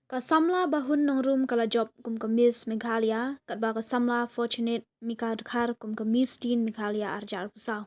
Ka Samla Bahun nongrum kala job kum kemis Meghalaya, kat ba ka Samla fortunate mika dekhar kum kemis tin Meghalaya arjar pusau.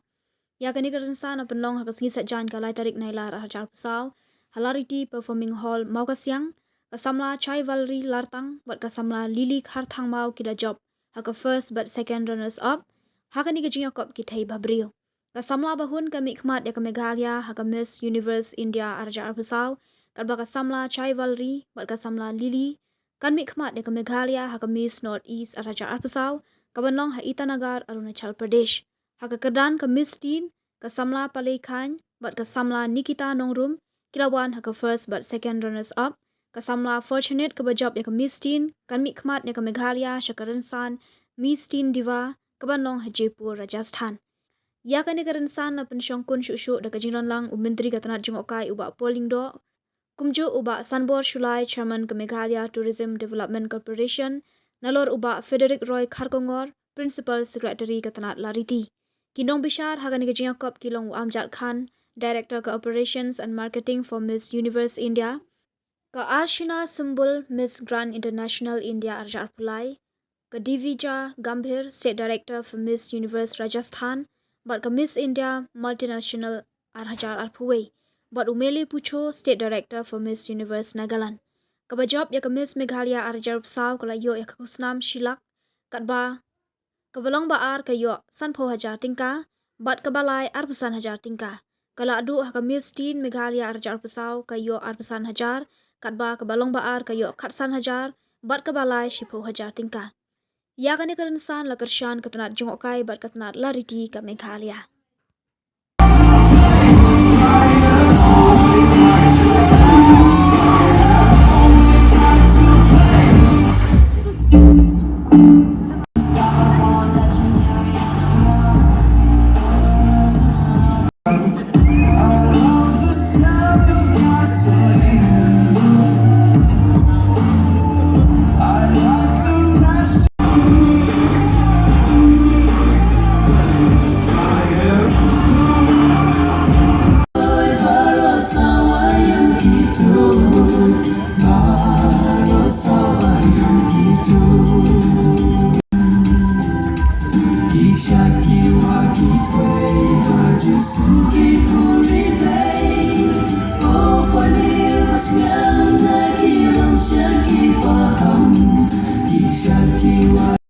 Ya kani kerensan open long hakas ngisat jan kalai tarik nailar arjar pusau, halariti performing hall mau ka siang, ka Samla chai valri lartang, buat ka Samla lili khar thang mau kila job, haka first but second runners up, haka ni kejinyokop kitai babrio. Ka Samla Bahun kan mikmat ya ka Meghalaya haka Miss Universe India arjar pusau, kan baka Samla chai valri bat ka Samla lili kan mikmat ya ka Meghalaya haka Miss North East araja arpusau ka banlong ha Itanagar Arunachal Pradesh haka kedan ka Miss Teen ka Samla Palei Khan bat ka Samla Nikita Nongrum kilawan haka first but second runners up ka Samla Fortunate ka bajab ya ka Miss Teen kan mikmat ya ka Meghalaya Shakaransan Miss Teen Diva ka banlong ha Jaipur Rajasthan. Ya kan ni kerensan na pensyongkun syuk-syuk da ka jingron lang menteri ka tanat jungokai ubak polling do kumjo uba Sanbor Shulai Chairman ke Meghalaya Tourism Development Corporation, nalor uba Frederick Roy Kharkongor, Principal Secretary ke Tanat Lariti. Kinong Bishar hagani ke Jingakop Kilong Amjad Khan, Director ke Operations and Marketing for Miss Universe India, ke Arshina Sumbul Miss Grand International India Arjar Pulai, ke Divija Gambhir State Director for Miss Universe Rajasthan, but ke Miss India Multinational Arhajar Arpuway. Buat Umeli Pucho, State Director for Miss Universe Nagaland. Kabajab ya ke Miss Meghalaya Arjar Psau kala yo ya kusnam Shilak, katba kabalong baar ka yo sanpo hajar tingka, bat kabalai arpusan hajar tingka. Kala adu ha ke Miss Teen Meghalaya Arjar Psau ka yo arpusan hajar, katba kabalong baar ka yo katsan hajar, bat kabalai shipo hajar tingka. Ya kani kerensan la kershan ketenat jongokai bat ketenat lariti ke Meghalaya. Kisha